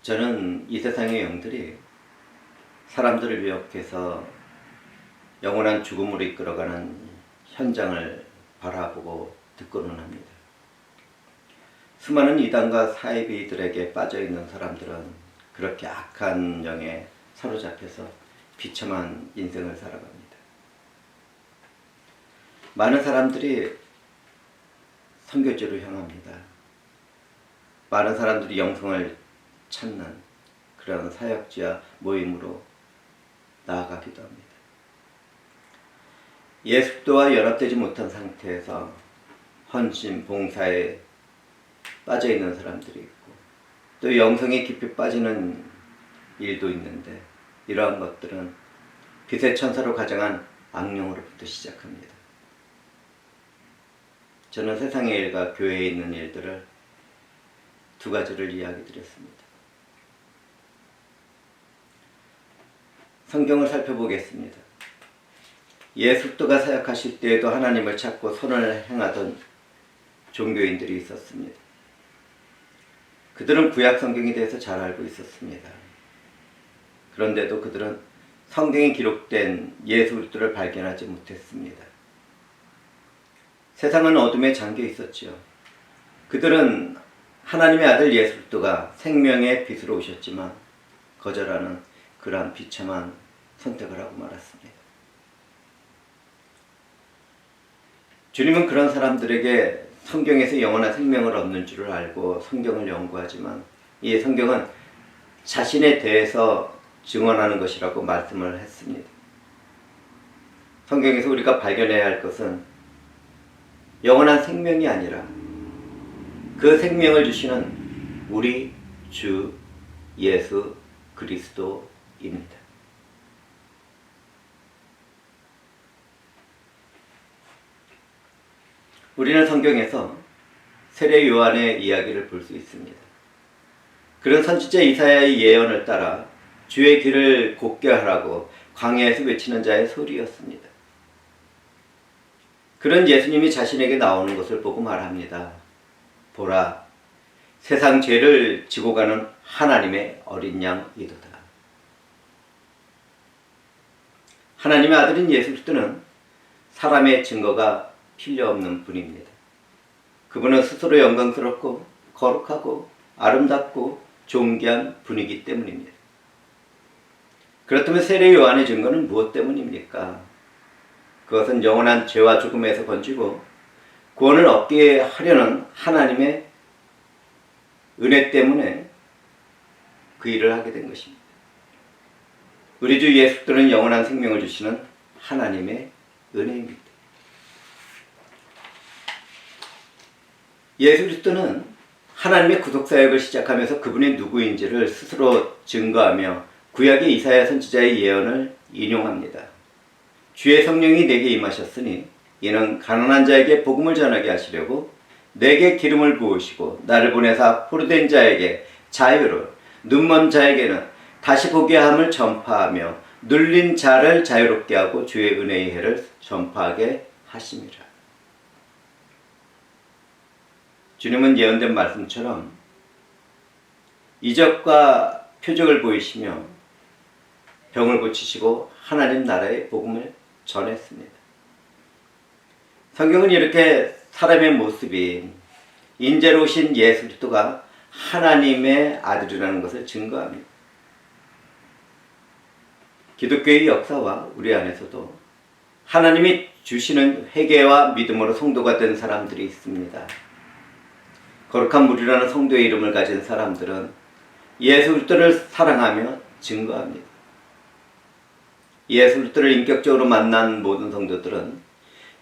저는 이 세상의 영들이 사람들을 미혹해서 영원한 죽음으로 이끌어가는 현장을 바라보고 듣고는 합니다. 수많은 이단과 사이비들에게 빠져있는 사람들은 그렇게 악한 영에 사로잡혀서 비참한 인생을 살아갑니다. 많은 사람들이 선교지로 향합니다. 많은 사람들이 영성을 찾는 그런 사역지와 모임으로 나아가기도 합니다. 예수도와 연합되지 못한 상태에서 헌신, 봉사에 빠져있는 사람들이 있고 또 영성에 깊이 빠지는 일도 있는데 이러한 것들은 빛의 천사로 가장한 악령으로부터 시작합니다. 저는 세상의 일과 교회에 있는 일들을 두 가지를 이야기 드렸습니다. 성경을 살펴보겠습니다. 예수도가 사역하실 때에도 하나님을 찾고 선을 행하던 종교인들이 있었습니다. 그들은 구약 성경에 대해서 잘 알고 있었습니다. 그런데도 그들은 성경에 기록된 예수 그리스도를 발견하지 못했습니다. 세상은 어둠에 잠겨 있었지요. 그들은 하나님의 아들 예수 그리스도가 생명의 빛으로 오셨지만 거절하는 그러한 비참한 선택을 하고 말았습니다. 주님은 그런 사람들에게 성경에서 영원한 생명을 얻는 줄을 알고 성경을 연구하지만 이 성경은 자신에 대해서 증언하는 것이라고 말씀을 했습니다. 성경에서 우리가 발견해야 할 것은 영원한 생명이 아니라 그 생명을 주시는 우리 주 예수 그리스도입니다. 우리는 성경에서 세례 요한의 이야기를 볼 수 있습니다. 그런 선지자 이사야의 예언을 따라 주의 길을 곧게 하라고 광야에서 외치는 자의 소리였습니다. 그런 예수님이 자신에게 나오는 것을 보고 말합니다. 보라, 세상 죄를 지고 가는 하나님의 어린 양이도다. 하나님의 아들인 예수 그리스도는 사람의 증거가 필요 없는 분입니다. 그분은 스스로 영광스럽고 거룩하고 아름답고 존귀한 분이기 때문입니다. 그렇다면 세례 요한의 증거는 무엇 때문입니까? 그것은 영원한 죄와 죽음에서 건지고 구원을 얻게 하려는 하나님의 은혜 때문에 그 일을 하게 된 것입니다. 우리 주 예수 그리스도는 영원한 생명을 주시는 하나님의 은혜입니다. 예수 그리스도는 하나님의 구속사역을 시작하면서 그분이 누구인지를 스스로 증거하며 구약의 이사야 선지자의 예언을 인용합니다. 주의 성령이 내게 임하셨으니 이는 가난한 자에게 복음을 전하게 하시려고 내게 기름을 부으시고 나를 보내사 포로된 자에게 자유를, 눈먼 자에게는 다시 보게 함을 전파하며 눌린 자를 자유롭게 하고 주의 은혜의 해를 전파하게 하심이라. 주님은 예언된 말씀처럼 이적과 표적을 보이시며 병을 고치시고 하나님 나라의 복음을 전했습니다. 성경은 이렇게 사람의 모습이 인재로 오신 예수 그리스도가 하나님의 아들이라는 것을 증거합니다. 기독교의 역사와 우리 안에서도 하나님이 주시는 회개와 믿음으로 성도가 된 사람들이 있습니다. 거룩한 물이라는 성도의 이름을 가진 사람들은 예수 그리스도를 사랑하며 증거합니다. 예수 그리스도를 인격적으로 만난 모든 성도들은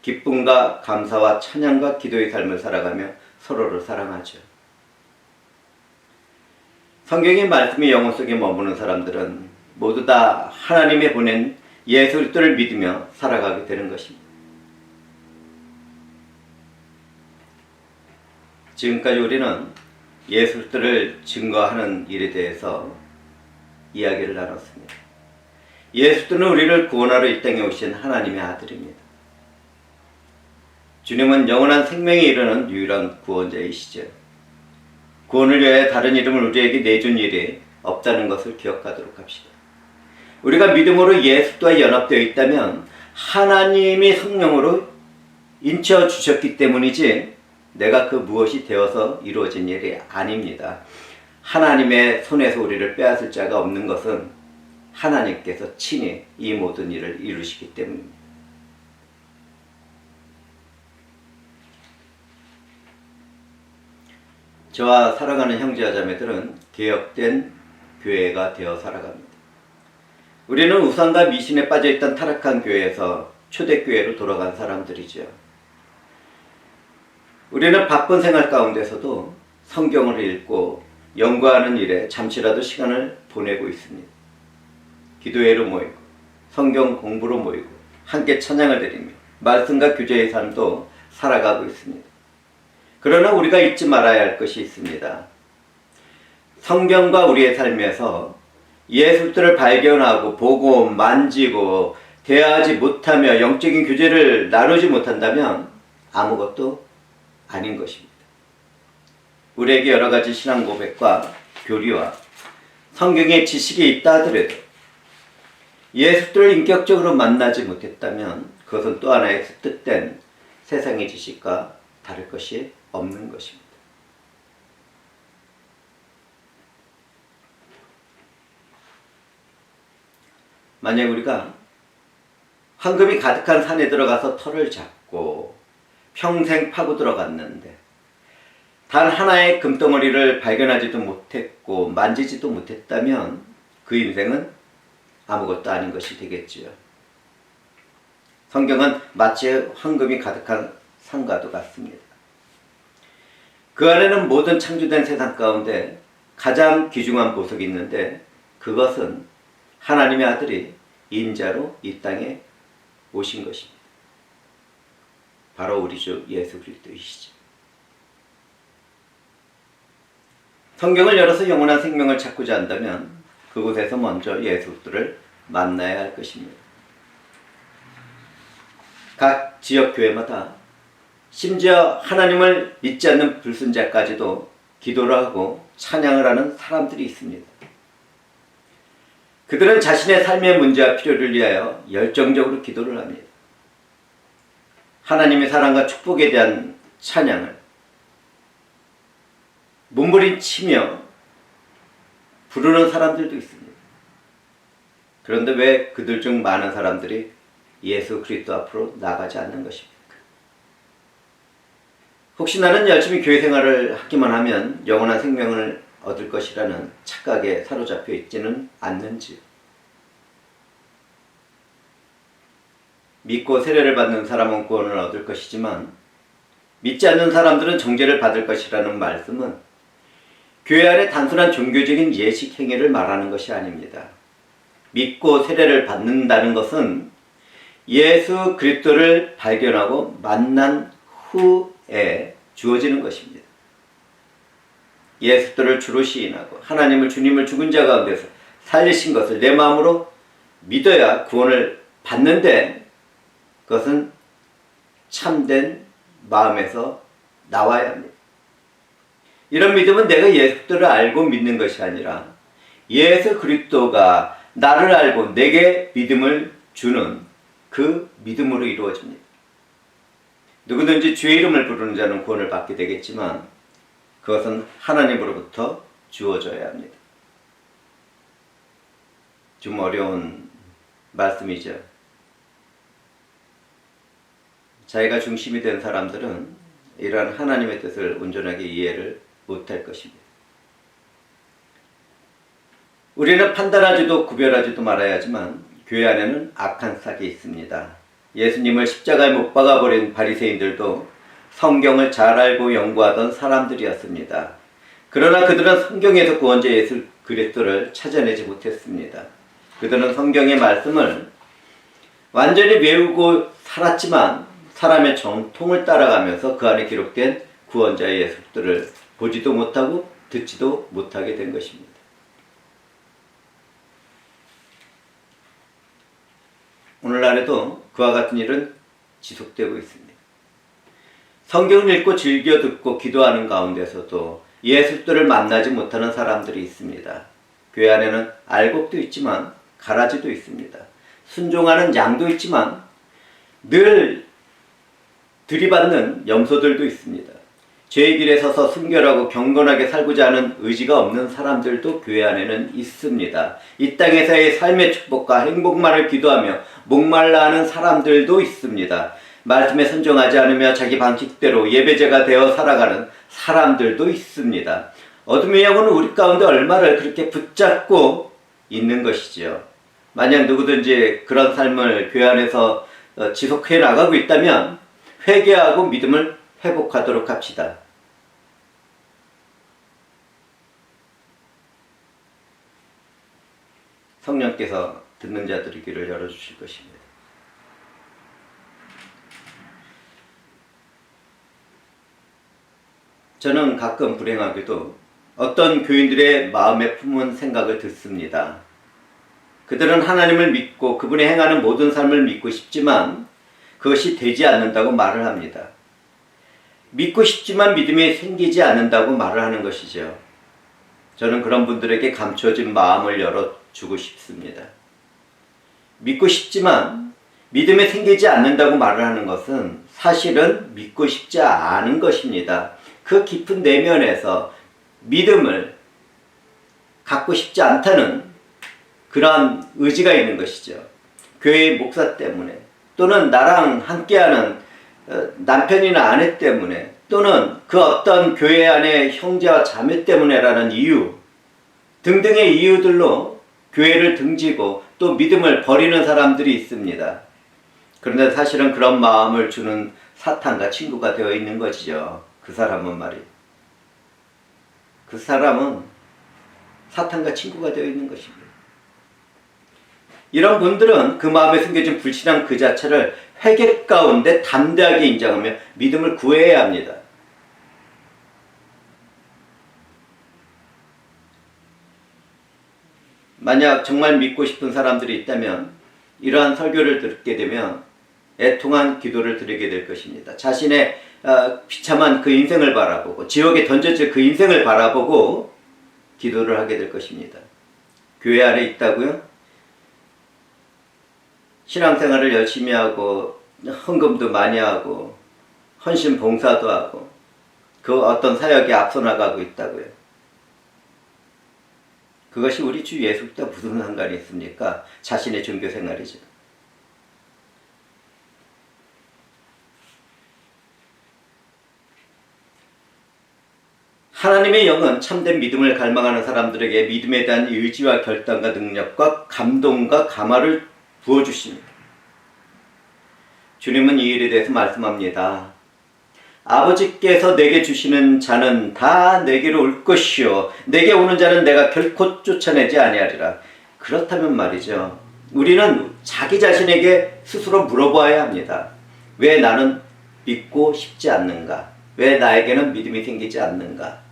기쁨과 감사와 찬양과 기도의 삶을 살아가며 서로를 사랑하죠. 성경의 말씀이 영혼 속에 머무는 사람들은 모두 다 하나님이 보낸 예수 그리스도를 믿으며 살아가게 되는 것입니다. 지금까지 우리는 예수 그리스도를 증거하는 일에 대해서 이야기를 나눴습니다. 예수 그리스도는 우리를 구원하러 이 땅에 오신 하나님의 아들입니다. 주님은 영원한 생명에 이르는 유일한 구원자이시죠. 구원을 위하여 다른 이름을 우리에게 내준 일이 없다는 것을 기억하도록 합시다. 우리가 믿음으로 예수와 연합되어 있다면 하나님이 성령으로 인쳐 주셨기 때문이지 내가 그 무엇이 되어서 이루어진 일이 아닙니다. 하나님의 손에서 우리를 빼앗을 자가 없는 것은 하나님께서 친히 이 모든 일을 이루시기 때문입니다. 저와 살아가는 형제와 자매들은 개혁된 교회가 되어 살아갑니다. 우리는 우상과 미신에 빠져있던 타락한 교회에서 초대교회로 돌아간 사람들이죠. 우리는 바쁜 생활 가운데서도 성경을 읽고 연구하는 일에 잠시라도 시간을 보내고 있습니다. 기도회로 모이고 성경 공부로 모이고 함께 찬양을 드리며 말씀과 교제의 삶도 살아가고 있습니다. 그러나 우리가 잊지 말아야 할 것이 있습니다. 성경과 우리의 삶에서 예술들을 발견하고 보고 만지고 대화하지 못하며 영적인 교제를 나누지 못한다면 아무것도 아닌 것입니다. 우리에게 여러 가지 신앙 고백과 교리와 성경의 지식이 있다 하더라도 예수들을 인격적으로 만나지 못했다면 그것은 또 하나의 뜻된 세상의 지식과 다를 것이 없는 것입니다. 만약 우리가 황금이 가득한 산에 들어가서 털을 잡고 평생 파고 들어갔는데 단 하나의 금덩어리를 발견하지도 못했고 만지지도 못했다면 그 인생은 아무것도 아닌 것이 되겠지요. 성경은 마치 황금이 가득한 산과도 같습니다. 그 안에는 모든 창조된 세상 가운데 가장 귀중한 보석이 있는데 그것은 하나님의 아들이 인자로 이 땅에 오신 것입니다. 바로 우리 주 예수 그리스도이시죠. 성경을 열어서 영원한 생명을 찾고자 한다면 그곳에서 먼저 예수들을 만나야 할 것입니다. 각 지역 교회마다 심지어 하나님을 믿지 않는 불순자까지도 기도를 하고 찬양을 하는 사람들이 있습니다. 그들은 자신의 삶의 문제와 필요를 위하여 열정적으로 기도를 합니다. 하나님의 사랑과 축복에 대한 찬양을 몸부림치며 부르는 사람들도 있습니다. 그런데 왜 그들 중 많은 사람들이 예수 그리스도 앞으로 나가지 않는 것입니까? 혹시 나는 열심히 교회 생활을 하기만 하면 영원한 생명을 얻을 것이라는 착각에 사로잡혀 있지는 않는지요. 믿고 세례를 받는 사람은 구원을 얻을 것이지만 믿지 않는 사람들은 정죄를 받을 것이라는 말씀은 교회 안에 단순한 종교적인 예식 행위를 말하는 것이 아닙니다. 믿고 세례를 받는다는 것은 예수 그리스도를 발견하고 만난 후에 주어지는 것입니다. 예수를 주로 시인하고 하나님을 주님을 죽은 자 가운데서 살리신 것을 내 마음으로 믿어야 구원을 받는데 그것은 참된 마음에서 나와야 합니다. 이런 믿음은 내가 예수를 알고 믿는 것이 아니라 예수 그리스도가 나를 알고 내게 믿음을 주는 그 믿음으로 이루어집니다. 누구든지 주의 이름을 부르는 자는 구원을 받게 되겠지만 그것은 하나님으로부터 주어져야 합니다. 좀 어려운 말씀이죠. 자기가 중심이 된 사람들은 이러한 하나님의 뜻을 온전하게 이해를 못할 것입니다. 우리는 판단하지도 구별하지도 말아야 하지만 교회 안에는 악한 싹이 있습니다. 예수님을 십자가에 못 박아버린 바리새인들도 성경을 잘 알고 연구하던 사람들이었습니다. 그러나 그들은 성경에서 구원자 예수 그리스도를 찾아내지 못했습니다. 그들은 성경의 말씀을 완전히 외우고 살았지만 사람의 정통을 따라가면서 그 안에 기록된 구원자 예수를 보지도 못하고 듣지도 못하게 된 것입니다. 오늘날에도 그와 같은 일은 지속되고 있습니다. 성경을 읽고 즐겨 듣고 기도하는 가운데서도 예수들을 만나지 못하는 사람들이 있습니다. 교회 안에는 알곡도 있지만 가라지도 있습니다. 순종하는 양도 있지만 늘 들이받는 염소들도 있습니다. 죄의 길에 서서 순결하고 경건하게 살고자 하는 의지가 없는 사람들도 교회 안에는 있습니다. 이 땅에서의 삶의 축복과 행복만을 기도하며 목말라 하는 사람들도 있습니다. 말씀에 순종하지 않으며 자기 방식대로 예배자가 되어 살아가는 사람들도 있습니다. 어둠의 영혼은 우리 가운데 얼마를 그렇게 붙잡고 있는 것이지요. 만약 누구든지 그런 삶을 교회 안에서 지속해 나가고 있다면 회개하고 믿음을 회복하도록 합시다. 성령께서 듣는 자들의 귀를 열어주실 것입니다. 저는 가끔 불행하게도 어떤 교인들의 마음에 품은 생각을 듣습니다. 그들은 하나님을 믿고 그분이 행하는 모든 삶을 믿고 싶지만 그것이 되지 않는다고 말을 합니다. 믿고 싶지만 믿음이 생기지 않는다고 말을 하는 것이죠. 저는 그런 분들에게 감춰진 마음을 열어주고 싶습니다. 믿고 싶지만 믿음이 생기지 않는다고 말을 하는 것은 사실은 믿고 싶지 않은 것입니다. 그 깊은 내면에서 믿음을 갖고 싶지 않다는 그러한 의지가 있는 것이죠. 교회의 목사 때문에 또는 나랑 함께하는 남편이나 아내 때문에 또는 그 어떤 교회 안에 형제와 자매 때문에라는 이유 등등의 이유들로 교회를 등지고 또 믿음을 버리는 사람들이 있습니다. 그런데 사실은 그런 마음을 주는 사탄과 친구가 되어 있는 것이죠. 그 사람은 말이에요. 그 사람은 사탄과 친구가 되어 있는 것입니다. 이런 분들은 그 마음에 숨겨진 불신앙 그 자체를 회개 가운데 담대하게 인정하며 믿음을 구해야 합니다. 만약 정말 믿고 싶은 사람들이 있다면 이러한 설교를 듣게 되면 애통한 기도를 드리게 될 것입니다. 자신의 비참한 그 인생을 바라보고 지옥에 던져질 그 인생을 바라보고 기도를 하게 될 것입니다. 교회 안에 있다고요? 신앙생활을 열심히 하고 헌금도 많이 하고 헌신 봉사도 하고 그 어떤 사역에 앞서 나가고 있다고요. 그것이 우리 주 예수와 무슨 상관이 있습니까? 자신의 종교생활이죠. 하나님의 영은 참된 믿음을 갈망하는 사람들에게 믿음에 대한 의지와 결단과 능력과 감동과 감화를 부어주십니다. 주님은 이 일에 대해서 말씀합니다. 아버지께서 내게 주시는 자는 다 내게로 올 것이요 내게 오는 자는 내가 결코 쫓아내지 아니하리라. 그렇다면 말이죠. 우리는 자기 자신에게 스스로 물어봐야 합니다. 왜 나는 믿고 싶지 않는가? 왜 나에게는 믿음이 생기지 않는가?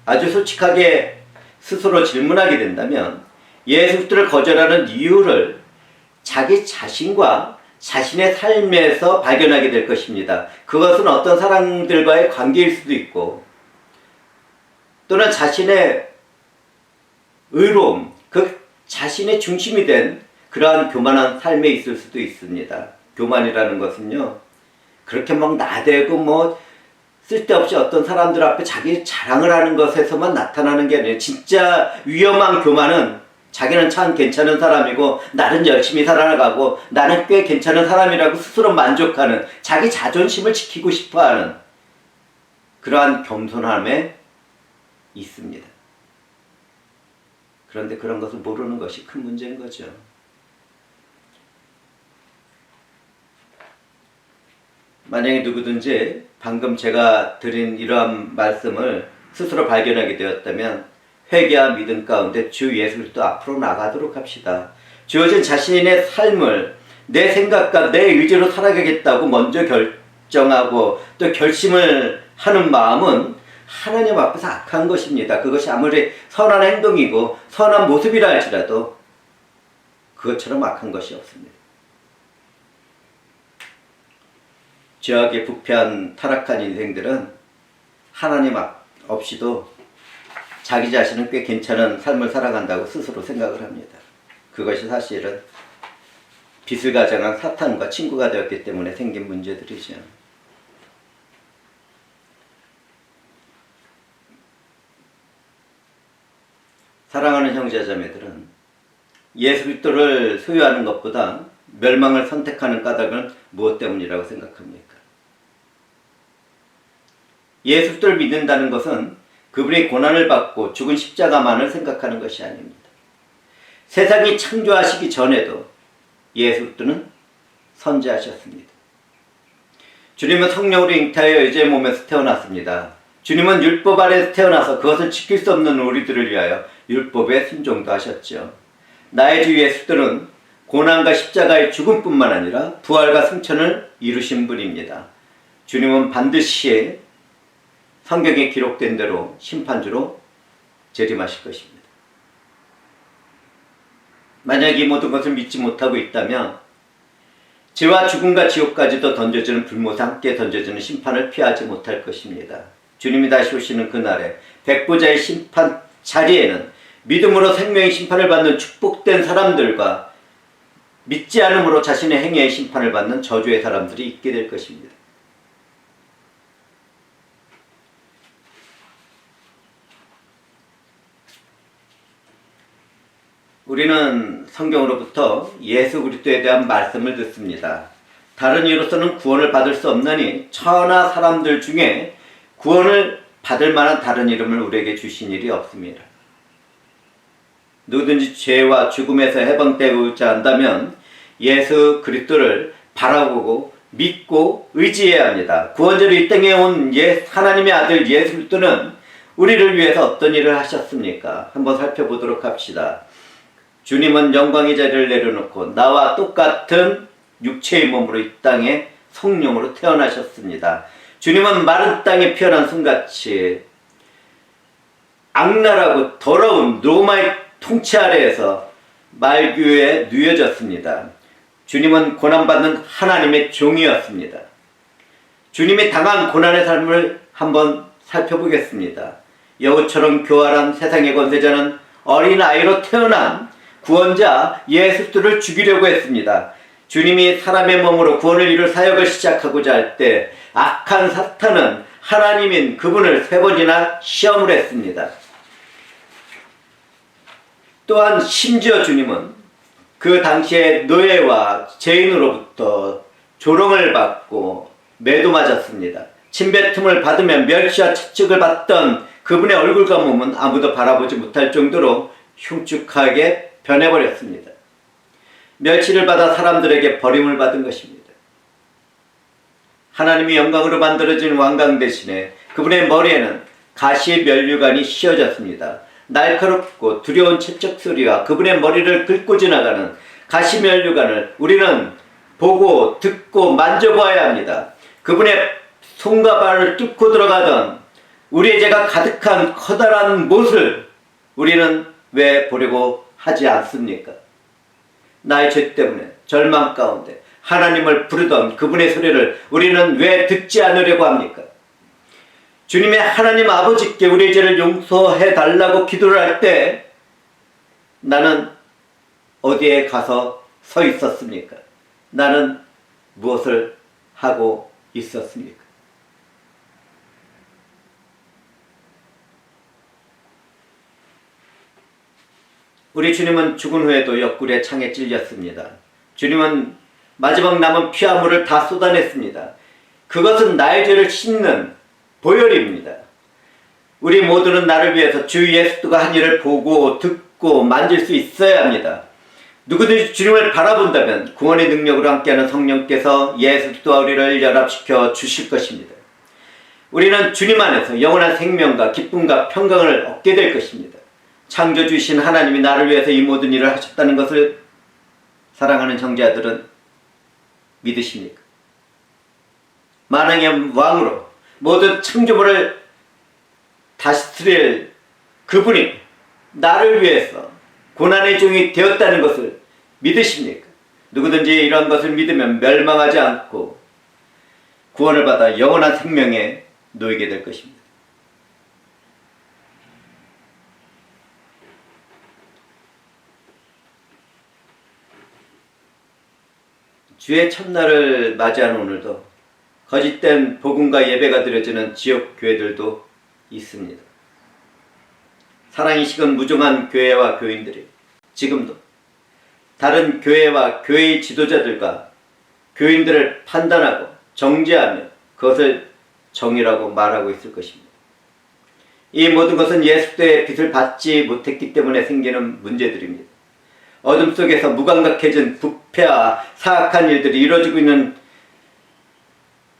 아주 솔직하게 스스로 질문하게 된다면 예수 그리스도를 거절하는 이유를 자기 자신과 자신의 삶에서 발견하게 될 것입니다. 그것은 어떤 사람들과의 관계일 수도 있고 또는 자신의 의로움, 그 자신의 중심이 된 그러한 교만한 삶에 있을 수도 있습니다. 교만이라는 것은요, 그렇게 막 나대고 쓸데없이 어떤 사람들 앞에 자기 자랑을 하는 것에서만 나타나는 게 아니에요. 진짜 위험한 교만은 자기는 참 괜찮은 사람이고 나는 열심히 살아가고 나는 꽤 괜찮은 사람이라고 스스로 만족하는 자기 자존심을 지키고 싶어하는 그러한 겸손함에 있습니다. 그런데 그런 것을 모르는 것이 큰 문제인 거죠. 만약에 누구든지 방금 제가 드린 이러한 말씀을 스스로 발견하게 되었다면 회개와 믿음 가운데 주 예수 그리스도 앞으로 나가도록 합시다. 주어진 자신의 삶을 내 생각과 내 의지로 살아가겠다고 먼저 결정하고 또 결심을 하는 마음은 하나님 앞에서 악한 것입니다. 그것이 아무리 선한 행동이고 선한 모습이라 할지라도 그것처럼 악한 것이 없습니다. 죄악에 부패한 타락한 인생들은 하나님 없이도 자기 자신은 꽤 괜찮은 삶을 살아간다고 스스로 생각을 합니다. 그것이 사실은 빛을 가장한 사탄과 친구가 되었기 때문에 생긴 문제들이죠. 사랑하는 형제자매들은 예수 그리스도를 소유하는 것보다 멸망을 선택하는 까닭은 무엇 때문이라고 생각합니까? 예수 그리스도를 믿는다는 것은 그분이 고난을 받고 죽은 십자가만을 생각하는 것이 아닙니다. 세상이 창조하시기 전에도 예수 그리스도는 선지하셨습니다. 주님은 성령으로 잉타하여 여자의 몸에서 태어났습니다. 주님은 율법 아래에서 태어나서 그것을 지킬 수 없는 우리들을 위하여 율법에 순종도 하셨죠. 나의 주 예수 그리스도는 고난과 십자가의 죽음뿐만 아니라 부활과 승천을 이루신 분입니다. 주님은 반드시 성경에 기록된 대로 심판주로 재림하실 것입니다. 만약 이 모든 것을 믿지 못하고 있다면 죄와 죽음과 지옥까지도 던져지는 불못에 함께 던져지는 심판을 피하지 못할 것입니다. 주님이 다시 오시는 그날에 백보자의 심판 자리에는 믿음으로 생명의 심판을 받는 축복된 사람들과 믿지 않음으로 자신의 행위의 심판을 받는 저주의 사람들이 있게 될 것입니다. 우리는 성경으로부터 예수 그리스도에 대한 말씀을 듣습니다. 다른 이로서는 구원을 받을 수 없나니 천하 사람들 중에 구원을 받을 만한 다른 이름을 우리에게 주신 일이 없습니다. 누구든지 죄와 죽음에서 해방되고자 한다면 예수 그리스도를 바라보고 믿고 의지해야 합니다. 구원자로 이 땅에 온 하나님의 아들 예수 그리스도는 우리를 위해서 어떤 일을 하셨습니까? 한번 살펴보도록 합시다. 주님은 영광의 자리를 내려놓고 나와 똑같은 육체의 몸으로 이 땅에 성령으로 태어나셨습니다. 주님은 마른 땅에 피어난 순같이 악랄하고 더러운 로마의 통치 아래에서 말규에 누여졌습니다. 주님은 고난받는 하나님의 종이었습니다. 주님이 당한 고난의 삶을 한번 살펴보겠습니다. 여우처럼 교활한 세상의 권세자는 어린아이로 태어난 구원자 예수 그리스도를 죽이려고 했습니다. 주님이 사람의 몸으로 구원을 이룰 사역을 시작하고자 할 때 악한 사탄은 하나님인 그분을 3번이나 시험을 했습니다. 또한 심지어 주님은 그 당시에 노예와 죄인으로부터 조롱을 받고 매도 맞았습니다. 침뱉음을 받으면 멸시와 채찍을 받던 그분의 얼굴과 몸은 아무도 바라보지 못할 정도로 흉측하게 변해버렸습니다. 멸시를 받아 사람들에게 버림을 받은 것입니다. 하나님이 영광으로 만들어진 왕관 대신에 그분의 머리에는 가시의 면류관이 씌워졌습니다. 날카롭고 두려운 채찍 소리와 그분의 머리를 긁고 지나가는 가시 면류관을 우리는 보고 듣고 만져보아야 합니다. 그분의 손과 발을 뚫고 들어가던 우리의 죄가 가득한 커다란 못을 우리는 왜 보려고 하지 않습니까? 나의 죄 때문에 절망 가운데 하나님을 부르던 그분의 소리를 우리는 왜 듣지 않으려고 합니까? 주님의 하나님 아버지께 우리의 죄를 용서해 달라고 기도를 할 때 나는 어디에 가서 서 있었습니까? 나는 무엇을 하고 있었습니까? 우리 주님은 죽은 후에도 옆구리에 창에 찔렸습니다. 주님은 마지막 남은 피와 물을 다 쏟아냈습니다. 그것은 나의 죄를 씻는 보혈입니다. 우리 모두는 나를 위해서 주 예수가 한 일을 보고 듣고 만질 수 있어야 합니다. 누구든지 주님을 바라본다면 구원의 능력으로 함께하는 성령께서 예수 그리스도와 우리를 연합시켜 주실 것입니다. 우리는 주님 안에서 영원한 생명과 기쁨과 평강을 얻게 될 것입니다. 창조주이신 하나님이 나를 위해서 이 모든 일을 하셨다는 것을 사랑하는 형제들은 믿으십니까? 만왕의 왕으로 모든 창조물을 다스릴 그분이 나를 위해서 고난의 종이 되었다는 것을 믿으십니까? 누구든지 이러한 것을 믿으면 멸망하지 않고 구원을 받아 영원한 생명에 놓이게 될 것입니다. 주의 첫날을 맞이하는 오늘도 거짓된 복음과 예배가 드려지는 지역 교회들도 있습니다. 사랑이 식은 무종한 교회와 교인들이 지금도 다른 교회와 교회의 지도자들과 교인들을 판단하고 정죄하며 그것을 정의라고 말하고 있을 것입니다. 이 모든 것은 예수의 빛을 받지 못했기 때문에 생기는 문제들입니다. 어둠 속에서 무감각해진 부패와 사악한 일들이 이루어지고 있는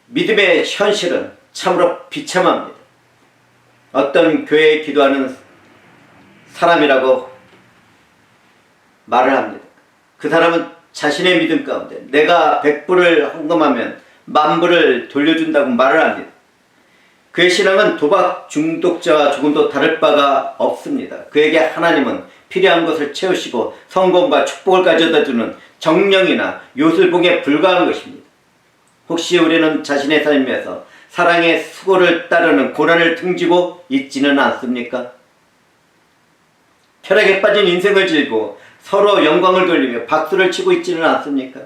믿음의 현실은 참으로 비참합니다. 어떤 교회에 기도하는 사람이라고 말을 합니다. 그 사람은 자신의 믿음 가운데 내가 100불을 헌금하면 10,000불을 돌려준다고 말을 합니다. 그의 신앙은 도박 중독자와 조금도 다를 바가 없습니다. 그에게 하나님은 필요한 것을 채우시고 성공과 축복을 가져다주는 정령이나 요술봉에 불과한 것입니다. 혹시 우리는 자신의 삶에서 사랑의 수고를 따르는 고난을 등지고 있지는 않습니까? 쾌락에 빠진 인생을 즐기고 서로 영광을 돌리며 박수를 치고 있지는 않습니까?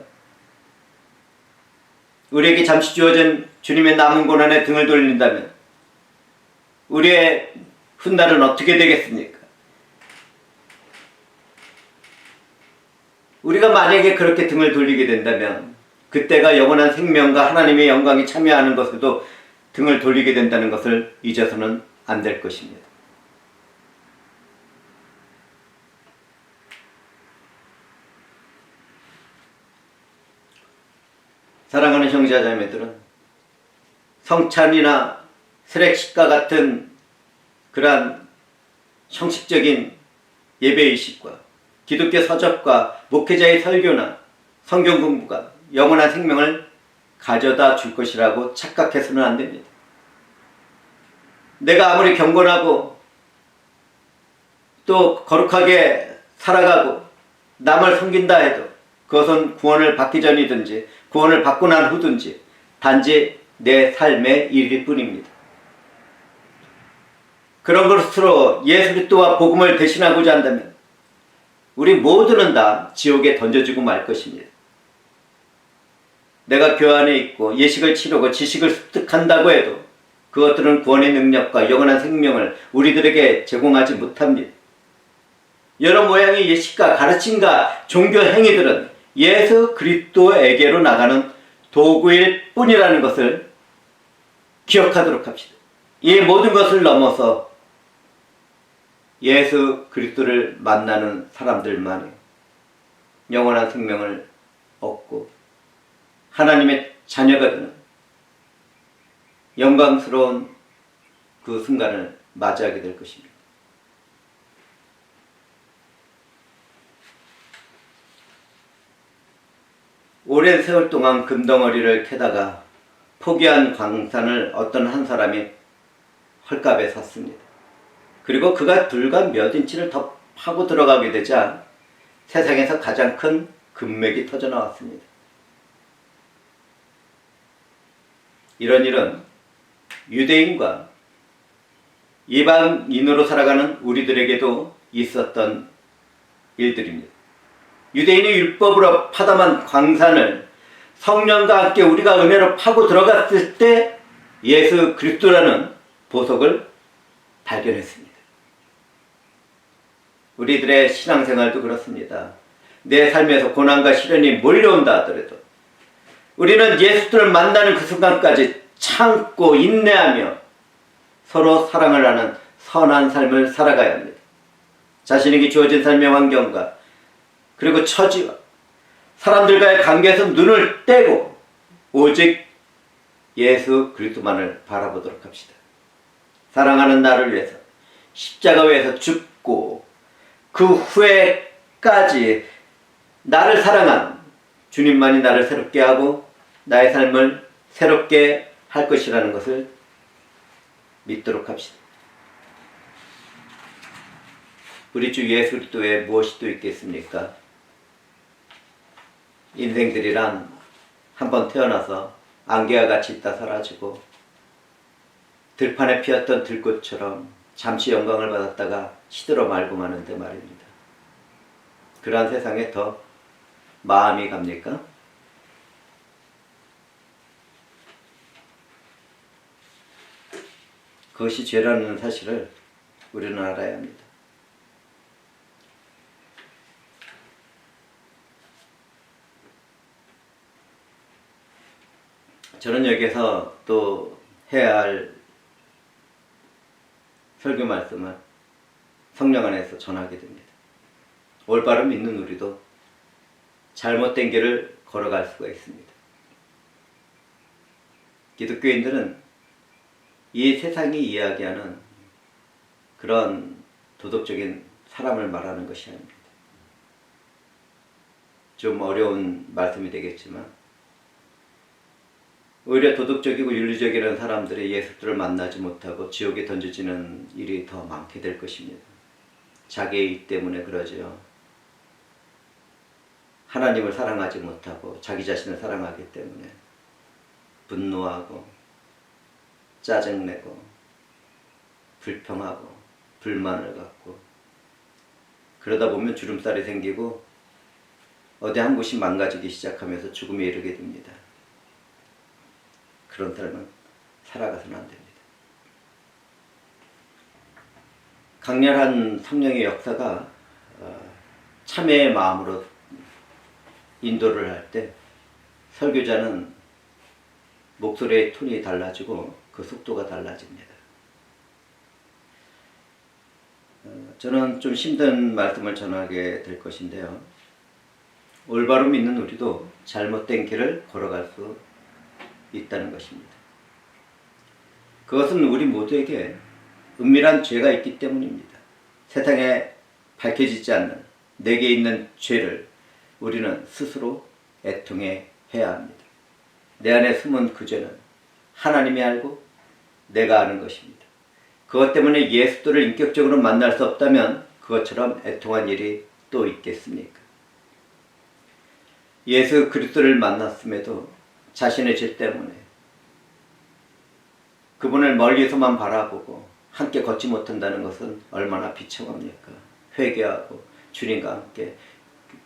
우리에게 잠시 주어진 주님의 남은 고난에 등을 돌린다면 우리의 훗날은 어떻게 되겠습니까? 우리가 만약에 그렇게 등을 돌리게 된다면 그때가 영원한 생명과 하나님의 영광에 참여하는 것에도 등을 돌리게 된다는 것을 잊어서는 안 될 것입니다. 사랑하는 형제자매들은 성찬이나 세례식과 같은 그러한 형식적인 예배의식과 기독교 서적과 목회자의 설교나 성경 공부가 영원한 생명을 가져다 줄 것이라고 착각해서는 안 됩니다. 내가 아무리 경건하고 또 거룩하게 살아가고 남을 섬긴다 해도 그것은 구원을 받기 전이든지 구원을 받고 난 후든지 단지 내 삶의 일일 뿐입니다. 그런 것으로 예수 그리스도와 복음을 대신하고자 한다면 우리 모두는 다 지옥에 던져지고 말 것입니다. 내가 교회 안에 있고 예식을 치르고 지식을 습득한다고 해도 그것들은 구원의 능력과 영원한 생명을 우리들에게 제공하지 못합니다. 여러 모양의 예식과 가르침과 종교 행위들은 예수 그리스도에게로 나가는 도구일 뿐이라는 것을 기억하도록 합시다. 이 모든 것을 넘어서 예수 그리스도를 만나는 사람들만이 영원한 생명을 얻고 하나님의 자녀가 되는 영광스러운 그 순간을 맞이하게 될 것입니다. 오랜 세월 동안 금덩어리를 캐다가 포기한 광산을 어떤 한 사람이 헐값에 샀습니다. 그리고 그가 불과 몇 인치를 더 파고 들어가게 되자 세상에서 가장 큰 금맥이 터져 나왔습니다. 이런 일은 유대인과 이방인으로 살아가는 우리들에게도 있었던 일들입니다. 유대인이 율법으로 파담한 광산을 성령과 함께 우리가 은혜로 파고 들어갔을 때 예수 그리스도라는 보석을 발견했습니다. 우리들의 신앙생활도 그렇습니다. 내 삶에서 고난과 시련이 몰려온다 하더라도 우리는 예수를 만나는 그 순간까지 참고 인내하며 서로 사랑을 하는 선한 삶을 살아가야 합니다. 자신에게 주어진 삶의 환경과 그리고 처지와 사람들과의 관계에서 눈을 떼고 오직 예수 그리스도만을 바라보도록 합시다. 사랑하는 나를 위해서 십자가 위에서 죽고 그 후에까지 나를 사랑한 주님만이 나를 새롭게 하고 나의 삶을 새롭게 할 것이라는 것을 믿도록 합시다. 우리 주 예수 그리스도에 무엇이 또 있겠습니까? 인생들이란 한번 태어나서 안개와 같이 있다 사라지고 들판에 피었던 들꽃처럼 잠시 영광을 받았다가 시들어 말고 마는데 말입니다. 그러한 세상에 더 마음이 갑니까? 그것이 죄라는 사실을 우리는 알아야 합니다. 저는 여기서 또 해야 할 설교 말씀을 성령 안에서 전하게 됩니다. 올바름 있는 우리도 잘못된 길을 걸어갈 수가 있습니다. 기독교인들은 이 세상이 이야기하는 그런 도덕적인 사람을 말하는 것이 아닙니다. 좀 어려운 말씀이 되겠지만 오히려 도덕적이고 윤리적이라는 사람들이 예수들을 만나지 못하고 지옥에 던져지는 일이 더 많게 될 것입니다. 자기의 이 때문에 그러죠. 하나님을 사랑하지 못하고 자기 자신을 사랑하기 때문에 분노하고 짜증내고 불평하고 불만을 갖고 그러다 보면 주름살이 생기고 어디 한 곳이 망가지기 시작하면서 죽음에 이르게 됩니다. 그런 삶은 살아가서는 안 됩니다. 강렬한 성령의 역사가 참회의 마음으로 인도를 할 때 설교자는 목소리의 톤이 달라지고 그 속도가 달라집니다. 저는 좀 힘든 말씀을 전하게 될 것인데요. 올바름 있는 우리도 잘못된 길을 걸어갈 수 있다는 것입니다. 그것은 우리 모두에게 은밀한 죄가 있기 때문입니다. 세상에 밝혀지지 않는 내게 있는 죄를 우리는 스스로 애통해 해야 합니다. 내 안에 숨은 그 죄는 하나님이 알고 내가 아는 것입니다. 그것 때문에 예수들을 인격적으로 만날 수 없다면 그것처럼 애통한 일이 또 있겠습니까? 예수 그리스도를 만났음에도 자신의 죄 때문에 그분을 멀리서만 바라보고 함께 걷지 못한다는 것은 얼마나 비참합니까? 회개하고 주님과 함께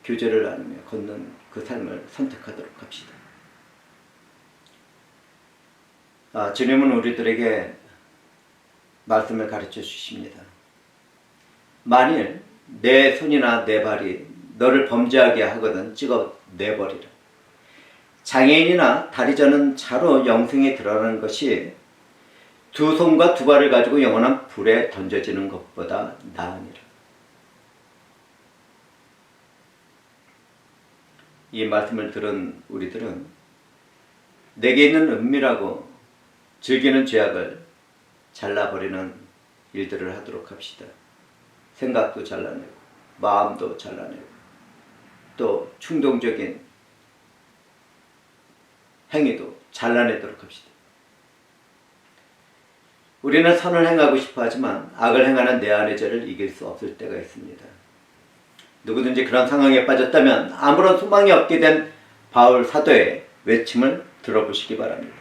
교제를 나누며 걷는 그 삶을 선택하도록 합시다. 주님은 우리들에게 말씀을 가르쳐 주십니다. 만일 내 손이나 내 발이 너를 범죄하게 하거든 찍어 내버리라. 장애인이나 다리 저는 자로 영생에 들어가는 것이 두 손과 두 발을 가지고 영원한 불에 던져지는 것보다 나으니라. 이 말씀을 들은 우리들은 내게 있는 은밀하고 즐기는 죄악을 잘라버리는 일들을 하도록 합시다. 생각도 잘라내고 마음도 잘라내고 또 충동적인 행위도 잘라내도록 합시다. 우리는 선을 행하고 싶어 하지만 악을 행하는 내 안의 죄를 이길 수 없을 때가 있습니다. 누구든지 그런 상황에 빠졌다면 아무런 소망이 없게 된 바울 사도의 외침을 들어보시기 바랍니다.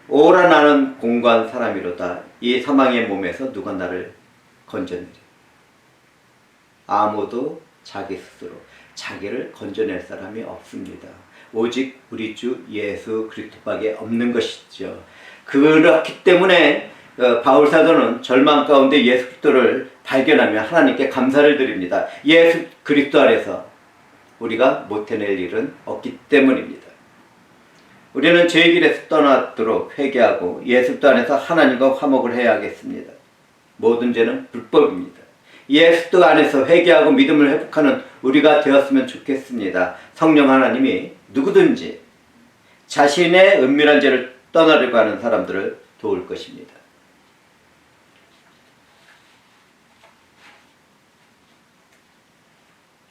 오라 나는 공고한 사람이로다. 이 사망의 몸에서 누가 나를 건져내리. 아무도 자기 스스로 자기를 건져낼 사람이 없습니다. 오직 우리 주 예수 그리스도밖에 없는 것이죠. 그렇기 때문에 바울 사도는 절망 가운데 예수 그리스도를 발견하며 하나님께 감사를 드립니다. 예수 그리스도 안에서 우리가 못 해낼 일은 없기 때문입니다. 우리는 죄의 길에서 떠나도록 회개하고 예수 그리스도 안에서 하나님과 화목을 해야 하겠습니다. 모든 죄는 불법입니다. 예수 그리스도 안에서 회개하고 믿음을 회복하는 우리가 되었으면 좋겠습니다. 성령 하나님이 누구든지 자신의 은밀한 죄를 떠나려고 하는 사람들을 도울 것입니다.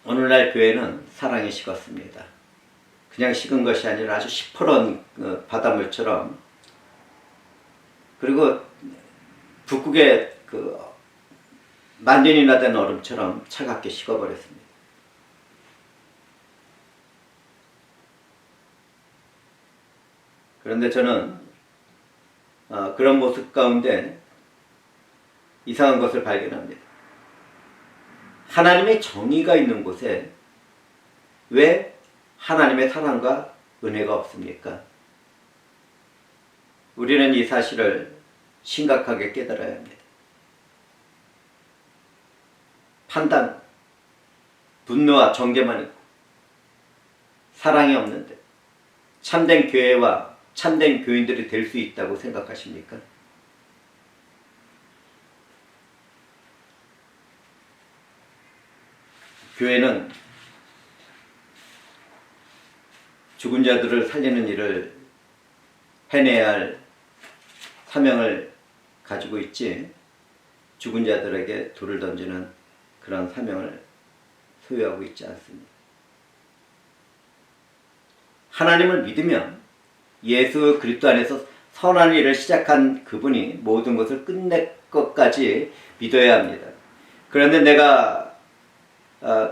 오늘날 교회는 사랑이 식었습니다. 그냥 식은 것이 아니라 아주 시퍼런 바닷물처럼, 그리고 북극의 만년이나 된 얼음처럼 차갑게 식어버렸습니다. 그런데 저는 그런 모습 가운데 이상한 것을 발견합니다. 하나님의 정의가 있는 곳에 왜 하나님의 사랑과 은혜가 없습니까? 우리는 이 사실을 심각하게 깨달아야 합니다. 판단, 분노와 정죄만 있고 사랑이 없는데 참된 교회와 참된 교인들이 될 수 있다고 생각하십니까? 교회는 죽은 자들을 살리는 일을 해내야 할 사명을 가지고 있지, 죽은 자들에게 돌을 던지는 그런 사명을 소유하고 있지 않습니다. 하나님을 믿으면 예수 그리스도 안에서 선한 일을 시작한 그분이 모든 것을 끝낼 것까지 믿어야 합니다. 그런데 내가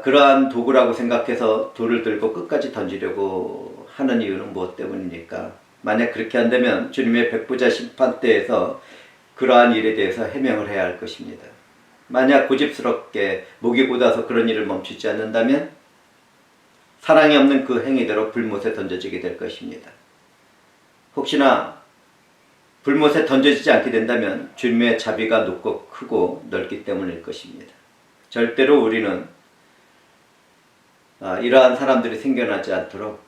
그러한 도구라고 생각해서 돌을 들고 끝까지 던지려고 하는 이유는 무엇 때문입니까? 만약 그렇게 한다면 주님의 백부자 심판대에서 그러한 일에 대해서 해명을 해야 할 것입니다. 만약 고집스럽게 목이 곧아서 그런 일을 멈추지 않는다면 사랑이 없는 그 행위대로 불못에 던져지게 될 것입니다. 혹시나 불못에 던져지지 않게 된다면 주님의 자비가 높고 크고 넓기 때문일 것입니다. 절대로 우리는 이러한 사람들이 생겨나지 않도록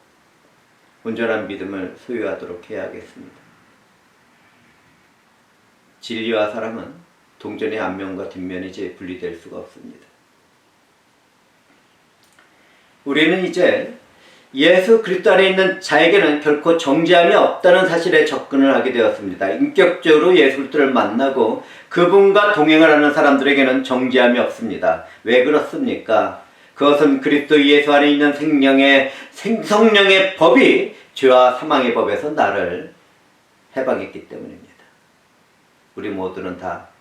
온전한 믿음을 소유하도록 해야 하겠습니다. 진리와 사랑은 동전의 앞면과 뒷면이지 분리될 수가 없습니다. 우리는 이제 예수 그리스도 안에 있는 자에게는 결코 정죄함이 없다는 사실에 접근을 하게 되었습니다. 인격적으로 예수 그리스도를 만나고 그분과 동행을 하는 사람들에게는 정죄함이 없습니다. 왜 그렇습니까? 그것은 그리스도 예수 안에 있는 성령의 법이 죄와 사망의 법에서 나를 해방했기 때문입니다. 우리 모두는 다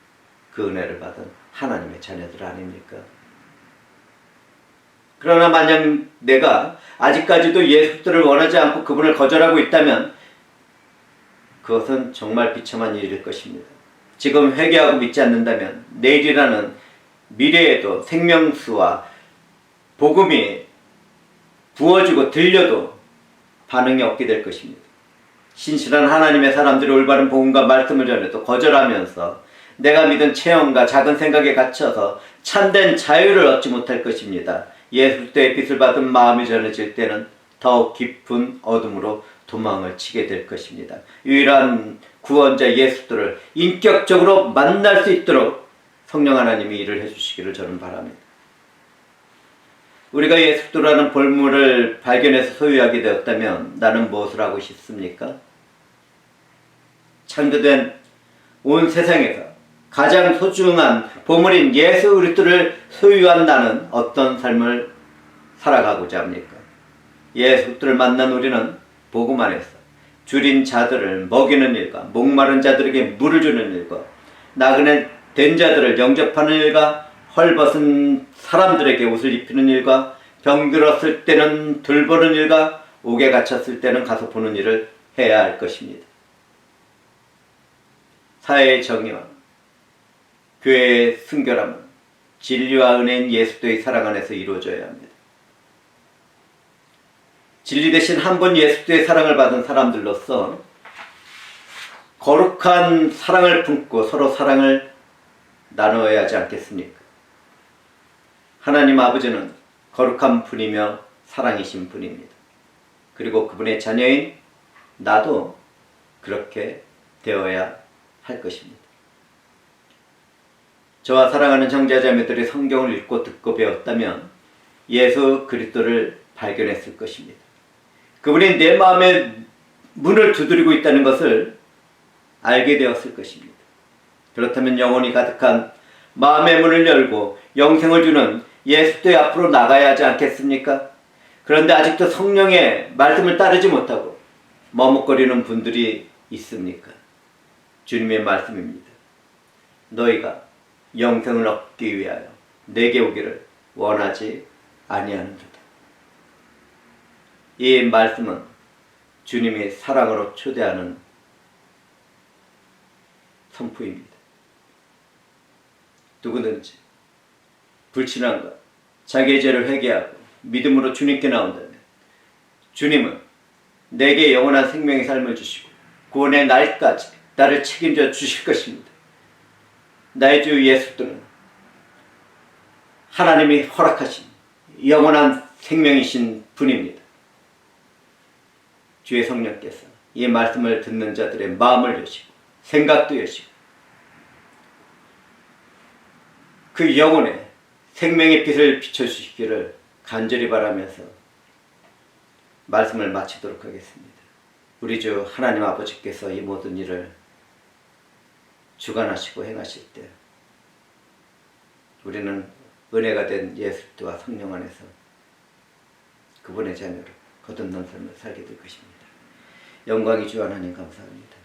그 은혜를 받은 하나님의 자녀들 아닙니까? 그러나 만약 내가 아직까지도 예수 그리스도를 원하지 않고 그분을 거절하고 있다면 그것은 정말 비참한 일일 것입니다. 지금 회개하고 믿지 않는다면 내일이라는 미래에도 생명수와 복음이 부어지고 들려도 반응이 없게 될 것입니다. 신실한 하나님의 사람들이 올바른 복음과 말씀을 전해도 거절하면서 내가 믿은 체험과 작은 생각에 갇혀서 참된 자유를 얻지 못할 것입니다. 예수 그리스도의 빛을 받은 마음이 전해질 때는 더욱 깊은 어둠으로 도망을 치게 될 것입니다. 유일한 구원자 예수 그리스도를 인격적으로 만날 수 있도록 성령 하나님이 일을 해주시기를 저는 바랍니다. 우리가 예수 그리스도라는 보물을 발견해서 소유하게 되었다면 나는 무엇을 하고 싶습니까? 창조된 온 세상에서 가장 소중한 보물인 예수 그리스도를 소유한 나는 어떤 삶을 살아가고자 합니까? 예수 그리스도를 만난 우리는 복음 안에서 줄인 자들을 먹이는 일과 목마른 자들에게 물을 주는 일과 나그네 된 자들을 영접하는 일과 헐벗은 사람들에게 옷을 입히는 일과 병들었을 때는 돌보는 일과 옥에 갇혔을 때는 가서 보는 일을 해야 할 것입니다. 사회의 정의와 교회의 순결함은 진리와 은혜인 예수도의 사랑 안에서 이루어져야 합니다. 진리 대신 한 번 예수도의 사랑을 받은 사람들로서 거룩한 사랑을 품고 서로 사랑을 나누어야 하지 않겠습니까? 하나님 아버지는 거룩한 분이며 사랑이신 분입니다. 그리고 그분의 자녀인 나도 그렇게 되어야 할 것입니다. 저와 사랑하는 형제자매들이 성경을 읽고 듣고 배웠다면 예수 그리스도를 발견했을 것입니다. 그분이 내 마음의 문을 두드리고 있다는 것을 알게 되었을 것입니다. 그렇다면 영혼이 가득한 마음의 문을 열고 영생을 주는 예수도의 앞으로 나가야 하지 않겠습니까? 그런데 아직도 성령의 말씀을 따르지 못하고 머뭇거리는 분들이 있습니까? 주님의 말씀입니다. 너희가 영생을 얻기 위하여 내게 오기를 원하지 아니하는도다. 이 말씀은 주님이 사랑으로 초대하는 선포입니다. 누구든지 불신한 것, 자기의 죄를 회개하고 믿음으로 주님께 나온다면 주님은 내게 영원한 생명의 삶을 주시고 구원의 날까지 나를 책임져 주실 것입니다. 나의 주 예수님은 하나님이 허락하신 영원한 생명이신 분입니다. 주의 성령께서 이 말씀을 듣는 자들의 마음을 여시고 생각도 여시고 그 영혼에 생명의 빛을 비춰주시기를 간절히 바라면서 말씀을 마치도록 하겠습니다. 우리 주 하나님 아버지께서 이 모든 일을 주관하시고 행하실 때 우리는 은혜가 된 예수 그리스도와 성령 안에서 그분의 자녀로 거듭난 삶을 살게 될 것입니다. 영광이 주 하나님 감사합니다.